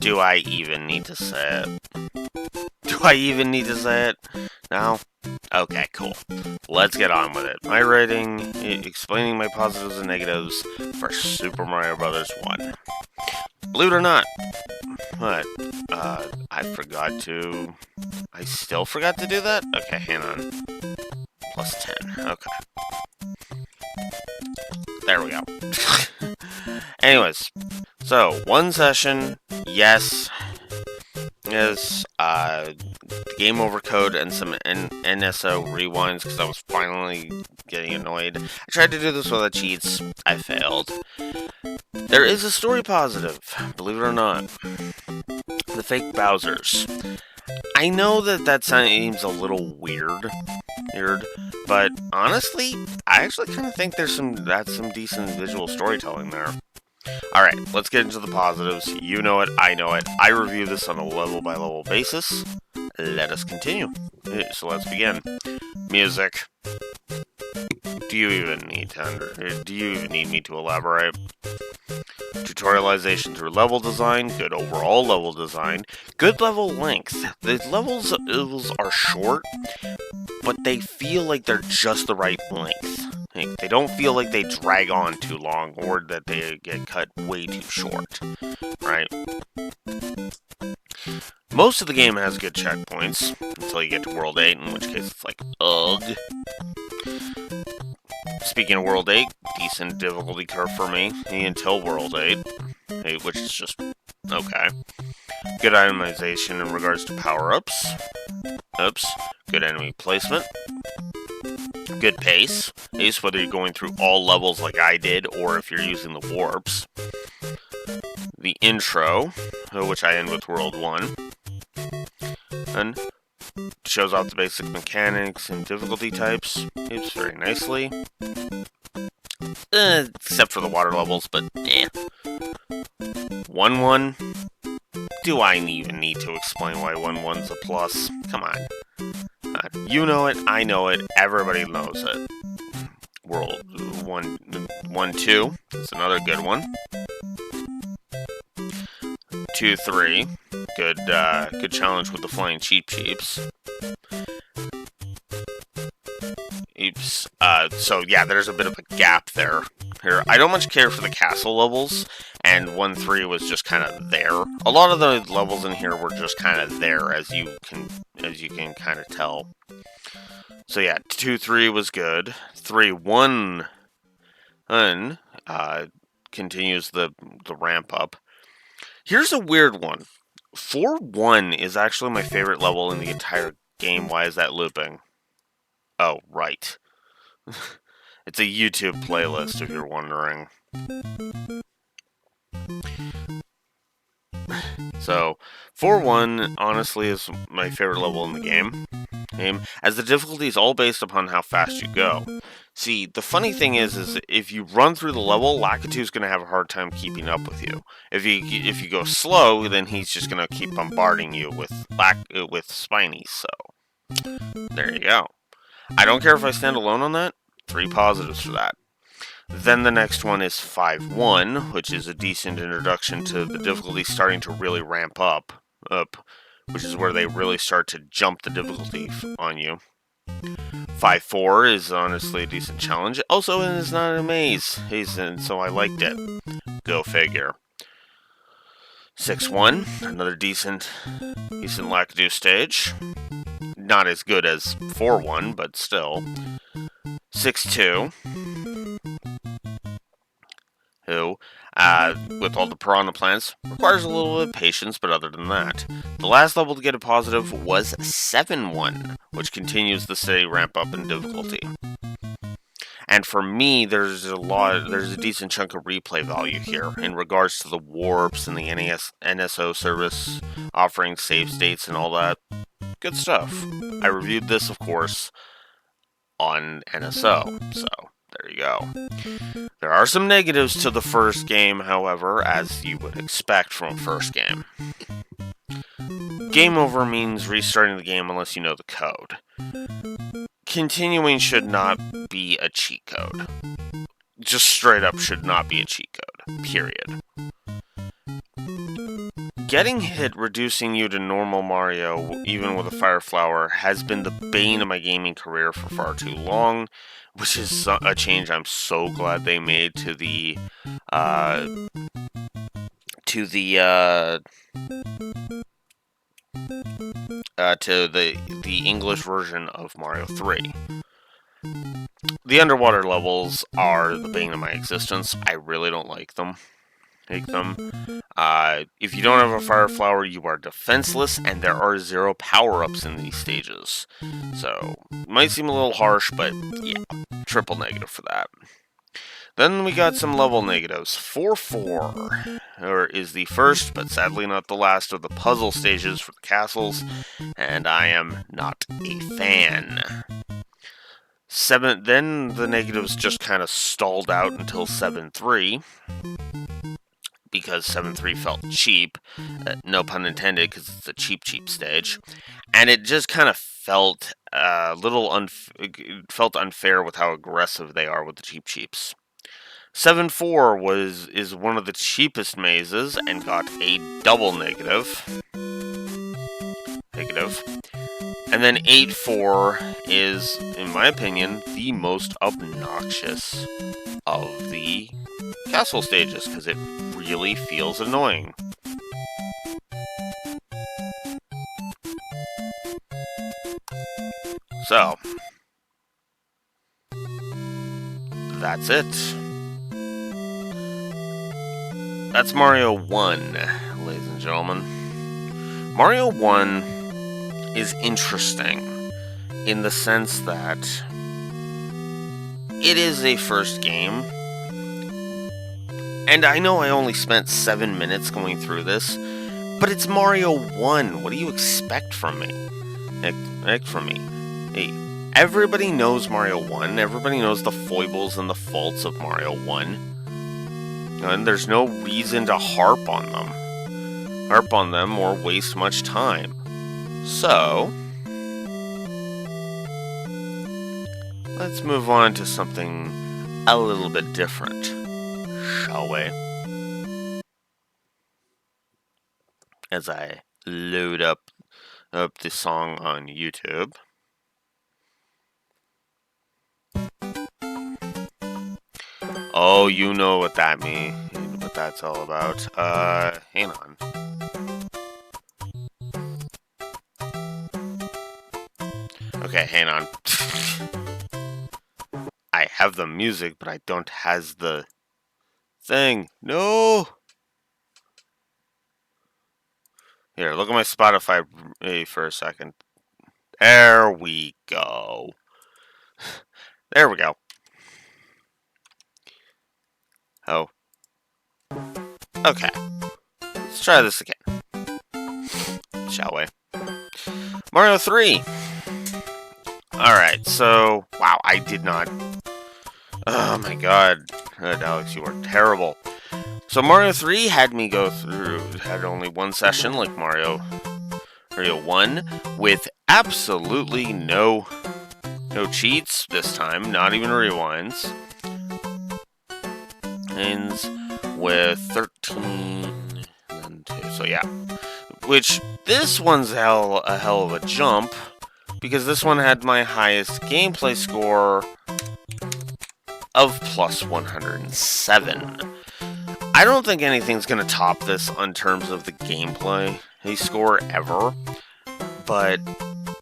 Do I even need to say it? Do I even need to say it? No? Okay, cool. Let's get on with it. My rating, explaining my positives and negatives for Super Mario Bros. 1. Believe it or not, but, I forgot to... I still forgot to do that? Okay, hang on. Plus 10. Okay. There we go. Anyways, so, one session, yes, game over code and some NSO rewinds because I was finally getting annoyed. I tried to do this without cheats. I failed. There is a story positive, believe it or not. The fake Bowsers. I know that seems a little weird, but honestly, I actually kind of think that's some decent visual storytelling there. Alright, let's get into the positives. You know it, I know it. I review this on a level-by-level basis. Let us continue. So let's begin. Music. Do you even need me to elaborate? Tutorialization through level design, good overall level design, good level length. The levels are short, but they feel like they're just the right length. They don't feel like they drag on too long or that they get cut way too short, right? Most of the game has good checkpoints until you get to World 8, in which case it's like, ugh. Speaking of World 8, decent difficulty curve for me until World 8, which is just okay. Good itemization in regards to power-ups. Good enemy placement. Good pace, whether you're going through all levels like I did, or if you're using the warps. The intro, which I end with World 1, and shows off the basic mechanics and difficulty types. It's very nicely. Except for the water levels, but eh. 1-1. Do I even need to explain why 1-1's a plus? Come on. You know it, I know it, everybody knows it. World 1-2 is another good one. 2-3, good challenge with the flying cheeps. So yeah, there's a bit of a gap there. Here, I don't much care for the castle levels, and 1-3 was just kind of there. A lot of the levels in here were just kind of there, as you can kind of tell. So yeah, 2-3 was good. 3-1 continues the ramp up. Here's a weird one. 4-1 is actually my favorite level in the entire game. Why is that looping? Oh, right. It's a YouTube playlist, if you're wondering. So, 4-1, honestly, is my favorite level in the game, as the difficulty is all based upon how fast you go. See, the funny thing is if you run through the level, Lakitu's going to have a hard time keeping up with you. If you go slow, then he's just going to keep bombarding you with Spinies, so there you go. I don't care if I stand alone on that. 3 positives for that. Then the next one is 5-1, which is a decent introduction to the difficulty starting to really ramp up, which is where they really start to jump the difficulty on you. 5-4 is honestly a decent challenge. Also, it is not a maze, and so I liked it. Go figure. 6-1, another decent Lakitu stage. Not as good as 4-1, but still. 6-2. Who, with all the piranha plants, requires a little bit of patience, but other than that. The last level to get a positive was 7-1, which continues the steady ramp up in difficulty. And for me, there's a decent chunk of replay value here in regards to the warps and the NSO service offering save states and all that. Good stuff. I reviewed this, of course, on NSO, so there you go. There are some negatives to the first game, however, as you would expect from a first game. Game over means restarting the game unless you know the code. Continuing should not be a cheat code. Just straight up should not be a cheat code. Period. getting hit, reducing you to normal Mario, even with a Fire Flower, has been the bane of my gaming career for far too long, which is a change I'm so glad they made to the English version of Mario 3. The underwater levels are the bane of my existence. I really don't like them. Hate them. If you don't have a Fire Flower, you are defenseless, and there are 0 power-ups in these stages. So, it might seem a little harsh, but yeah, triple negative for that. Then we got some level negatives. 4-4 is the first, but sadly not the last of the puzzle stages for the castles, and I am not a fan. 7. Then the negatives just kind of stalled out until 7-3, because 7-3 felt cheap, no pun intended, because it's a cheap stage, and it just kind of felt a little felt unfair with how aggressive they are with the cheaps. 7-4 is one of the cheapest mazes and got a double negative. And then 8-4 is, in my opinion, the most obnoxious of the castle stages, because it really feels annoying. So, that's it. That's Mario 1, ladies and gentlemen. Mario 1 is interesting in the sense that it is a first game. And I know I only spent 7 minutes going through this, but it's Mario 1. What do you expect from me? Hey, everybody knows Mario 1. Everybody knows the foibles and the faults of Mario 1. And there's no reason to harp on them or waste much time. So, let's move on to something a little bit different, shall we? As I load up the song on YouTube. Oh, you know what that means, what that's all about. Hang on. Okay, hang on. I have the music, but I don't has the thing. No! Here, look at my Spotify for a second. There we go. There we go. Oh. Okay. Let's try this again. Shall we? Mario 3. Alright, so... Wow, I did not... Oh my god. Alex, you are terrible. So Mario 3 had me go through... Had only one session, like Mario 1, with absolutely no cheats this time, not even rewinds. Ends with 13 and 2, so yeah. Which, this one's a hell of a jump, because this one had my highest gameplay score of plus 107. I don't think anything's going to top this in terms of the gameplay score ever, but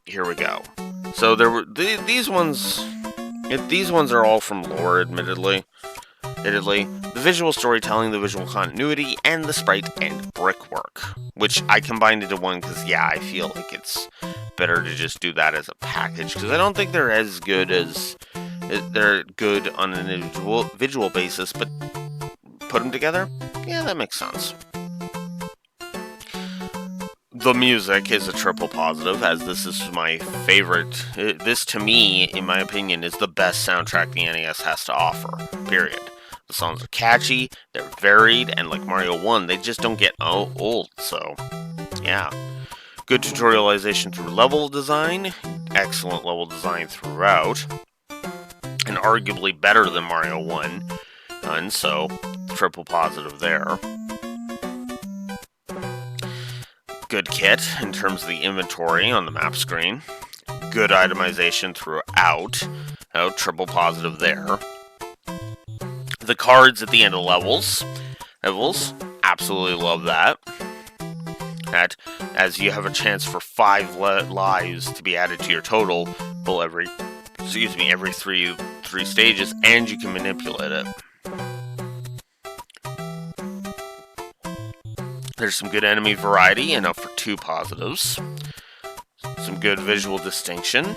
here we go. So there were these ones. These ones are all from lore, admittedly. The visual storytelling, the visual continuity, and the sprite and brickwork, which I combined into one because, yeah, I feel like it's better to just do that as a package, because I don't think they're as good as... They're good on an individual basis, but put them together? Yeah, that makes sense. The music is a triple positive, as this is my favorite. This, to me, in my opinion, is the best soundtrack the NES has to offer, period. The songs are catchy, they're varied, and like Mario 1, they just don't get old, so yeah. Good tutorialization through level design, excellent level design throughout, and arguably better than Mario 1, and so triple positive there. Good kit in terms of the inventory on the map screen. Good itemization throughout. Oh, triple positive there. The cards at the end of levels, absolutely love that. As you have a chance for 5 lives to be added to your total every three stages, and you can manipulate it. There's some good enemy variety, enough for 2 positives. Some good visual distinction.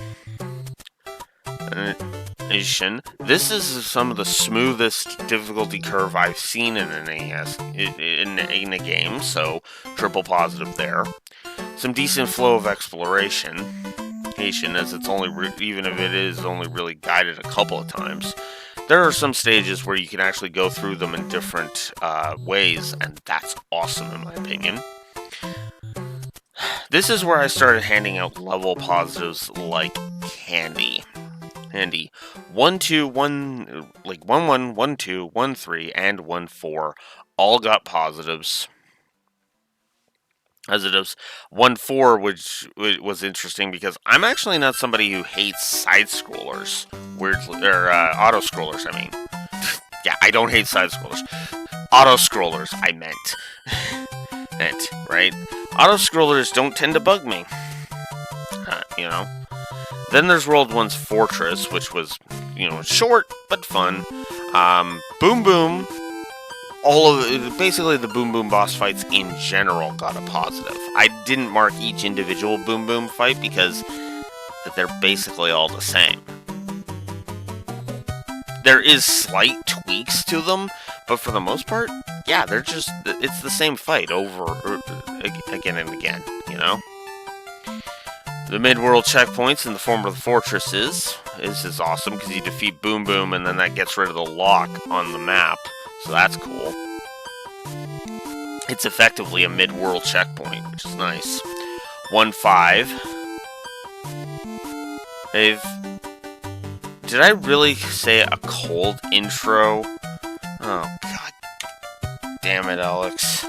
This is some of the smoothest difficulty curve I've seen in an NES in a game, so triple positive there. Some decent flow of exploration, as it's only even if it is only really guided a couple of times. There are some stages where you can actually go through them in different ways, and that's awesome in my opinion. This is where I started handing out level positives like candy. 1, 2, 1, like 1, 1, 1, 2, 1, 3, and 1, 4 all got positives. Positives. 1, 4, which was interesting because I'm actually not somebody who hates side scrollers. Auto scrollers, I mean. Yeah, I don't hate side scrollers. Auto scrollers, I meant. Right? Auto scrollers don't tend to bug me. Then there's World 1's Fortress, which was, short but fun. Boom Boom. Basically the Boom Boom boss fights in general got a positive. I didn't mark each individual Boom Boom fight because they're basically all the same. There is slight tweaks to them, but for the most part, yeah, it's the same fight over again and again, The mid-world checkpoints in the form of the fortresses is awesome because you defeat Boom Boom and then that gets rid of the lock on the map, so that's cool. It's effectively a mid-world checkpoint, which is nice. 1, 5. Did I really say a cold intro? Oh, god. Damn it, Alex.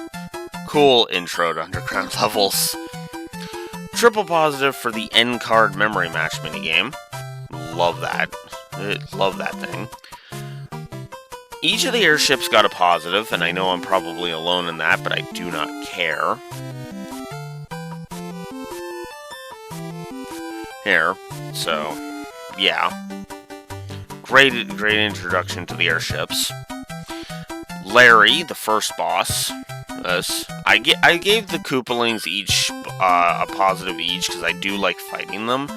Cool intro to Underground levels. Triple positive for the end card memory match minigame. Love that. Love that thing. Each of the airships got a positive, and I know I'm probably alone in that, but I do not care. Here, so, yeah. Great introduction to the airships. Larry, the first boss. I gave the Koopalings each a positive each because I do like fighting them.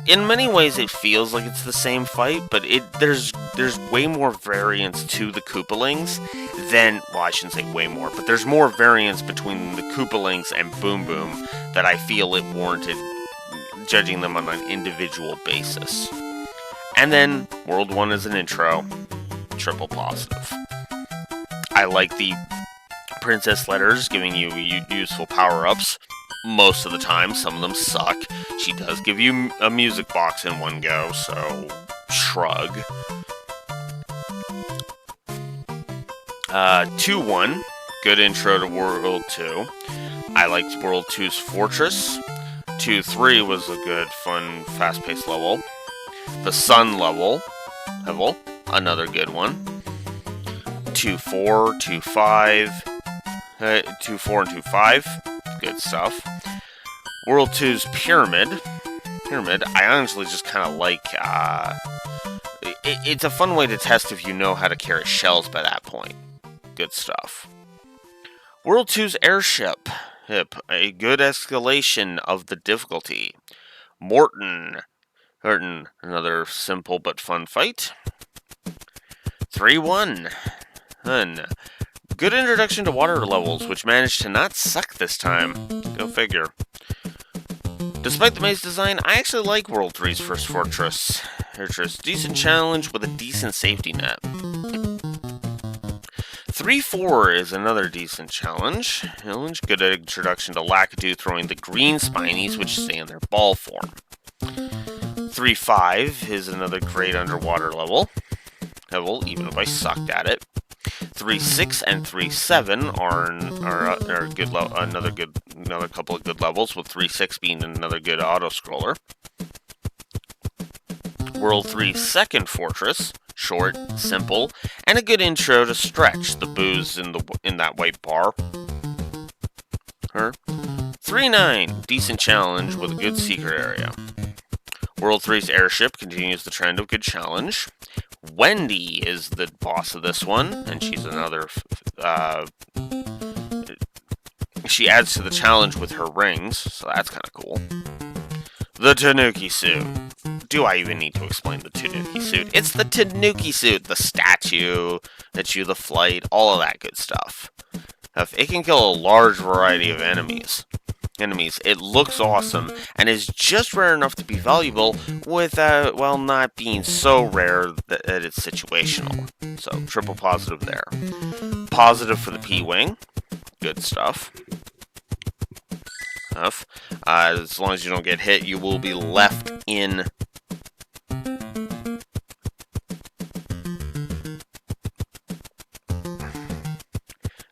In many ways, it feels like it's the same fight, but there's way more variance to the Koopalings than, well, I shouldn't say way more, but there's more variance between the Koopalings and Boom Boom that I feel it warranted judging them on an individual basis. And then World 1 is an intro, triple positive. I like the princess letters giving you useful power-ups. Most of the time, some of them suck. She does give you a music box in one go, so shrug. 2-1, good intro to World 2. I liked World 2's Fortress. 2-3 was a good, fun, fast-paced level. The Sun level, another good one. 2-4, 2-5, 2-4 and 2-5, good stuff. World 2's Pyramid, I honestly just kind of like, it's a fun way to test if you know how to carry shells by that point. Good stuff. World 2's Airship, a good escalation of the difficulty. Morton, another simple but fun fight. 3-1, good introduction to water levels, which managed to not suck this time. Go figure. Despite the maze design, I actually like World 3's first Fortress. Decent challenge with a decent safety net. 3-4 is another decent challenge. Good introduction to Lakitu throwing the green spinies, which stay in their ball form. 3-5 is another great underwater level, even if I sucked at it. 3-6 and 3-7 are good another couple of good levels, with 3-6 being another good auto scroller. World 3's second fortress, short, simple, and a good intro to Stretch, the booze in that white bar. 3-9, decent challenge with a good secret area. World 3's airship continues the trend of good challenge. Wendy is the boss of this one, and she's another. She adds to the challenge with her rings, so that's kind of cool. The Tanuki suit. Do I even need to explain the Tanuki suit? It's the Tanuki suit, the statue, the flight, all of that good stuff. It can kill a large variety of enemies. It looks awesome, and is just rare enough to be valuable without, well, not being so rare that it's situational. So, triple positive there. Positive for the P-Wing. Good stuff. As long as you don't get hit, you will be left in...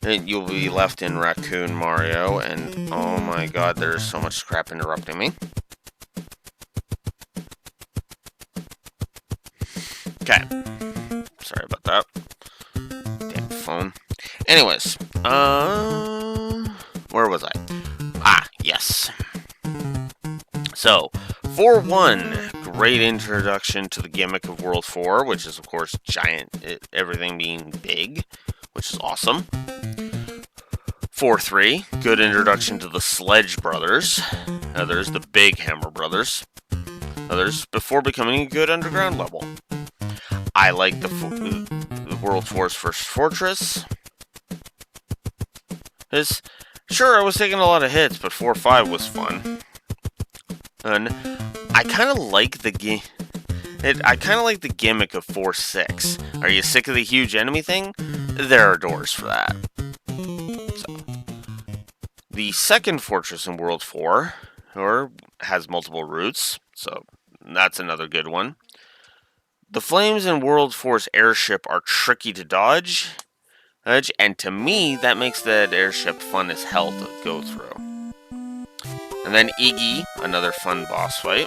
You'll be left in Raccoon Mario, and oh my god, there's so much crap interrupting me. Okay. Sorry about that. Damn phone. Anyways, where was I? Ah, yes. So, 4-1, great introduction to the gimmick of World 4, which is, of course, giant, everything being big, which is awesome. 4-3, good introduction to the Sledge Brothers, others, the Big Hammer Brothers, others, before becoming a good underground level. I like the World 4's first fortress. Sure, I was taking a lot of hits, but 4-5 was fun. And I kind of like the gimmick of 4-6. Are you sick of the huge enemy thing? There are doors for that. So, the second fortress in World 4 has multiple routes, so that's another good one. The flames in World 4's airship are tricky to dodge, and to me, that makes that airship fun as hell to go through. And then Iggy, another fun boss fight.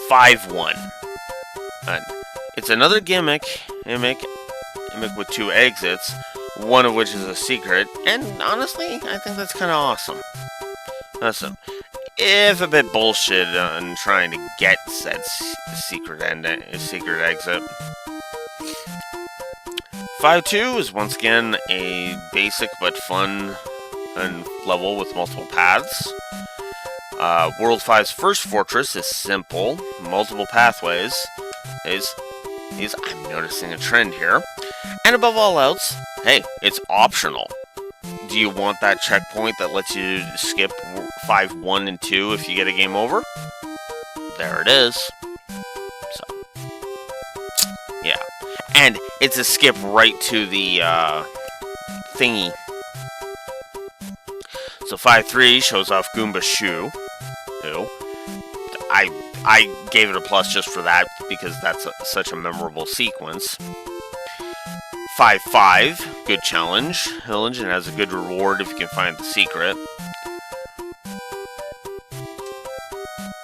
5-1. And it's another gimmick with 2 exits, one of which is a secret, and honestly, I think that's kind of awesome. Awesome. If a bit bullshit on trying to get said secret exit. 5-2 is once again a basic but fun level with multiple paths. World 5's first fortress is simple, multiple pathways. I'm noticing a trend here. And above all else, hey, it's optional. Do you want that checkpoint that lets you skip 5, 1, and 2 if you get a game over? There it is. So, yeah. And it's a skip right to the thingy. So 5-3 shows off Goomba Shoo. Who? I gave it a plus just for that, because that's such a memorable sequence. 5-5, good challenge, and has a good reward if you can find the secret.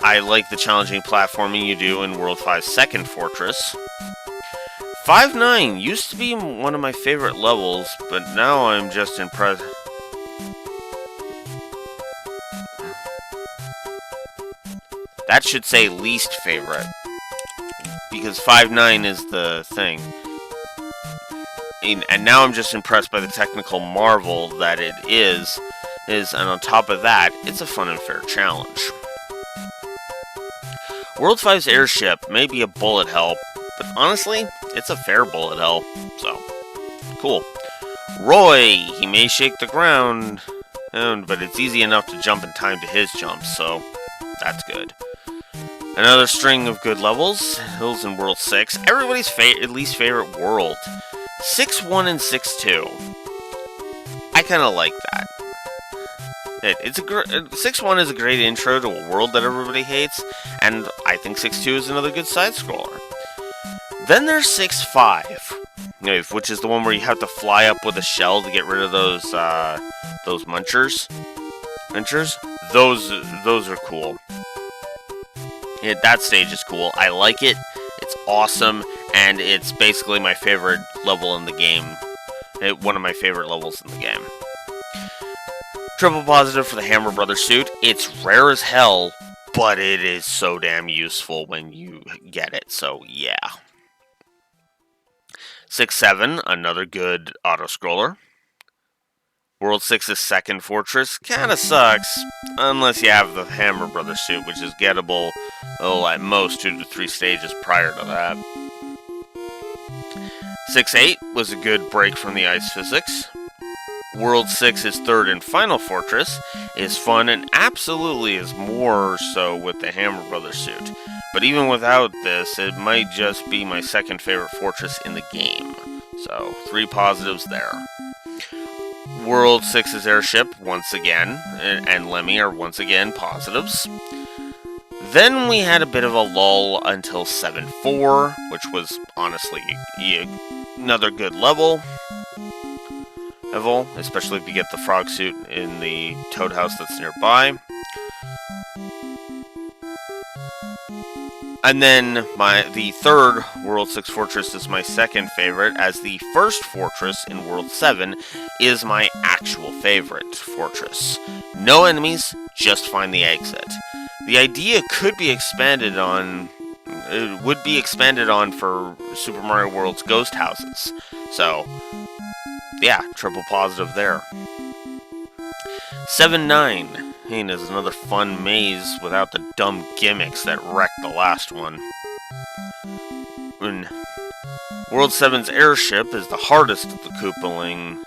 I like the challenging platforming you do in World 5's second fortress. 5-9 used to be one of my favorite levels, but now I'm just impressed. That should say least favorite, because 5-9 is the thing. And now I'm just impressed by the technical marvel that it is, and on top of that, it's a fun and fair challenge. World 5's airship may be a bullet hell, but honestly, it's a fair bullet hell, so cool. Roy, he may shake the ground, but it's easy enough to jump in time to his jumps, so that's good. Another string of good levels, hills in World 6, everybody's least favorite world. 6-1 and 6-2. I kind of like that. 6-1 is a great intro to a world that everybody hates, and I think 6-2 is another good side-scroller. Then there's 6-5, which is the one where you have to fly up with a shell to get rid of those munchers. Those are cool. Yeah, that stage is cool. I like it. It's awesome, and it's basically my favorite level in the game. One of my favorite levels in the game. Triple positive for the Hammer Brothers suit. It's rare as hell, but it is so damn useful when you get it, so yeah. 6-7, another good auto-scroller. World 6's second fortress kinda sucks, unless you have the Hammer Brothers suit, which is gettable, at most 2 to 3 stages prior to that. 6-8 was a good break from the ice physics. World 6's third and final fortress is fun and absolutely is more so with the Hammer Brothers suit. But even without this, it might just be my second favorite fortress in the game. So, 3 positives there. World 6's airship, once again, and Lemmy are once again positives. Then we had a bit of a lull until 7-4, which was honestly another good level, especially if you get the frog suit in the Toad House that's nearby. And then the third World 6 fortress is my second favorite, as the first fortress in World 7 is my actual favorite fortress. No enemies, just find the exit. The idea could be expanded on, would be expanded on for Super Mario World's ghost houses. So, yeah, triple positive there. 7-9. Is another fun maze without the dumb gimmicks that wrecked the last one. World 7's airship is the hardest of the Koopaling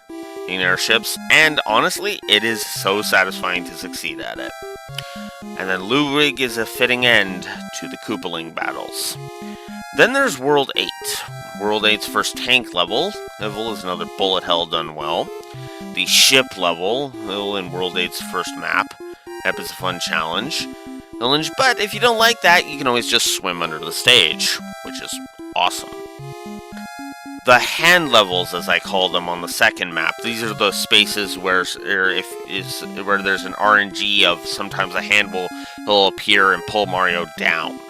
airships, and honestly, it is so satisfying to succeed at it. And then Ludwig is a fitting end to the Koopaling battles. Then there's World 8. World 8's first tank level is another bullet hell done well. The ship level in World 8's first map. That is a fun challenge. But if you don't like that, you can always just swim under the stage, which is awesome. The hand levels, as I call them on the second map, these are the spaces where there's an RNG of sometimes a hand will appear and pull Mario down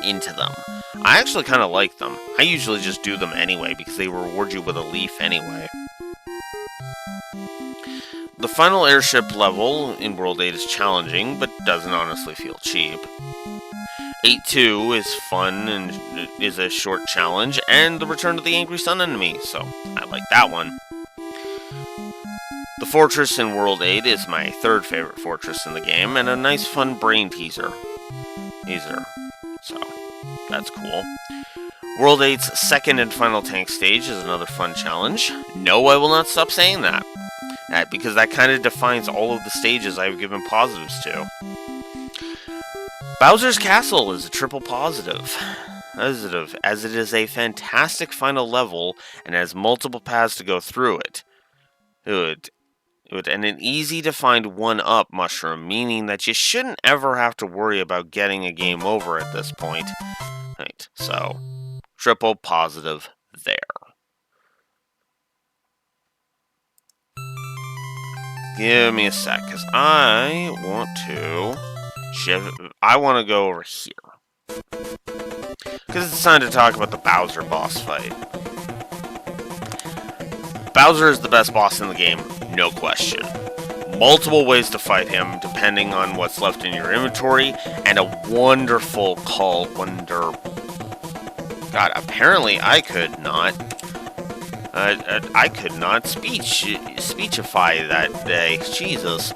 into them. I actually kind of like them. I usually just do them anyway because they reward you with a leaf anyway. The final airship level in World 8 is challenging, but doesn't honestly feel cheap. 8-2 is fun and is a short challenge, and the return of the Angry Sun enemy, so I like that one. The fortress in World 8 is my third favorite fortress in the game, and a nice fun brain teaser. So, that's cool. World 8's second and final tank stage is another fun challenge. No, I will not stop saying that. Because that kind of defines all of the stages I've given positives to. Bowser's Castle is a triple positive, as it is a fantastic final level and has multiple paths to go through it. And an easy to find 1-up mushroom, meaning that you shouldn't ever have to worry about getting a game over at this point. Right, so triple positive there. Give me a sec, because I want to go over here. Because it's time to talk about the Bowser boss fight. Bowser is the best boss in the game, no question. Multiple ways to fight him, depending on what's left in your inventory, and a wonderful God, apparently I could not speechify that day. Jesus.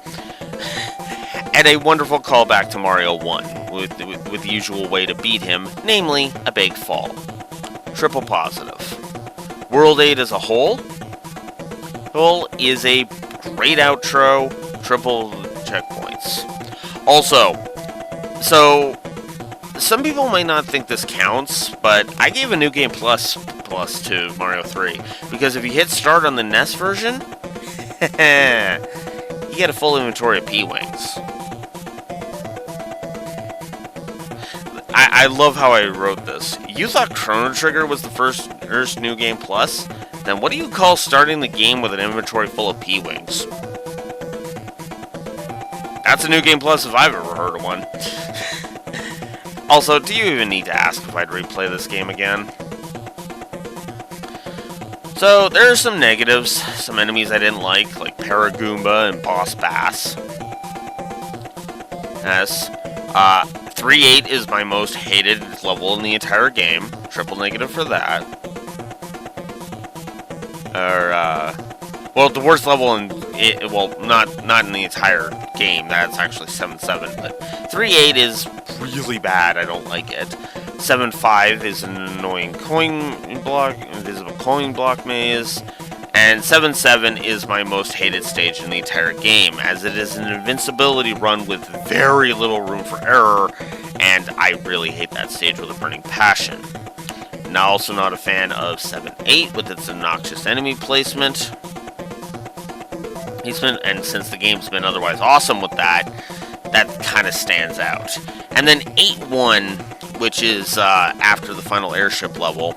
And a wonderful callback to Mario 1, with the usual way to beat him, namely, a big fall. Triple positive. World 8 as a whole is a great outro, triple checkpoints. Also, so, some people might not think this counts, but I gave a New Game Plus to Mario 3, because if you hit start on the NES version, you get a full inventory of P-Wings. I love how I wrote this. You thought Chrono Trigger was the first New Game Plus? Then what do you call starting the game with an inventory full of P-Wings? That's a New Game Plus if I've ever heard of one. Also, do you even need to ask if I'd replay this game again? So, there are some negatives, some enemies I didn't like Paragoomba and Boss Bass. Yes. 3-8 is my most hated level in the entire game. Triple negative for that. Well, the worst level in it, well, not in the entire game. That's actually 7-7, but 3-8 is really bad. I don't like it. 7-5 is an annoying invisible coin block maze, and 7-7 is my most hated stage in the entire game, as it is an invincibility run with very little room for error, and I really hate that stage with a burning passion. Now, also not a fan of 7-8 with its obnoxious enemy placement. And since the game's been otherwise awesome with that kind of stands out. And then 8-1, which is after the final airship level.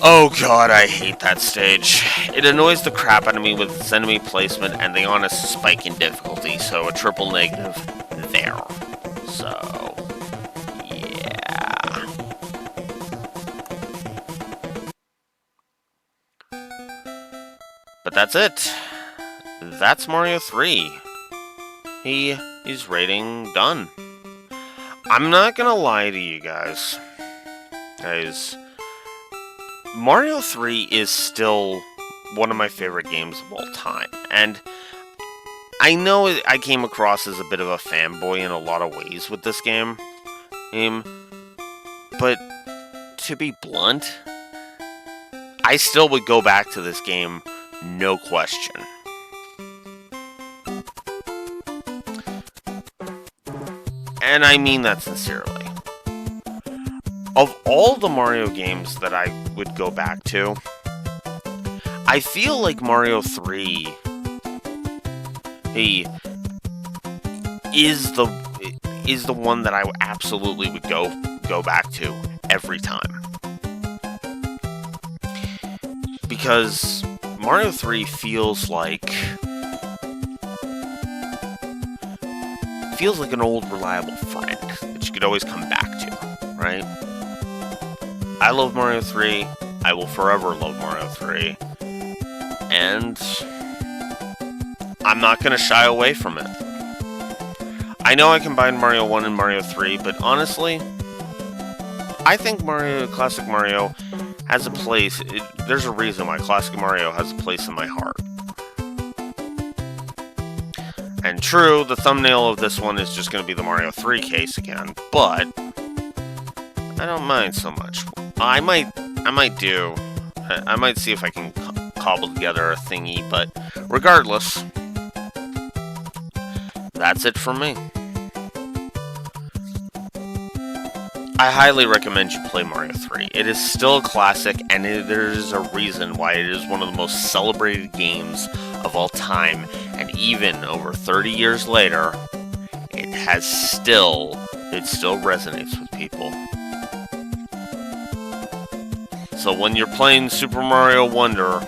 Oh god, I hate that stage. It annoys the crap out of me with its enemy placement and the honest spike in difficulty, so a triple negative there. So, yeah. But that's it. That's Mario 3. He's rating done. I'm not gonna lie to you guys. Mario 3 is still one of my favorite games of all time. And I know I came across as a bit of a fanboy in a lot of ways with this game. But to be blunt, I still would go back to this game, no question. And I mean that sincerely. Of all the Mario games that I would go back to, I feel like Mario 3 is the one that I absolutely would go back to every time. Because Mario 3 feels like an old reliable friend that you could always come back to, right? I love Mario 3. I will forever love Mario 3. And I'm not going to shy away from it. I know I combined Mario 1 and Mario 3, but honestly, I think Classic Mario has a place. There's a reason why Classic Mario has a place in my heart. And true, the thumbnail of this one is just going to be the Mario 3 case again, but I don't mind so much. I might see if I can cobble together a thingy, but regardless, that's it from me. I highly recommend you play Mario 3. It is still a classic, and there is a reason why it is one of the most celebrated games of all time, and even over 30 years later, it still resonates with people. So when you're playing Super Mario Wonder,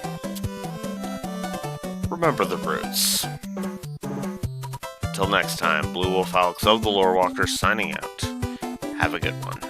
remember the roots. Until next time, Blue Wolf Alex of the Lore Walkers signing out. Have a good one.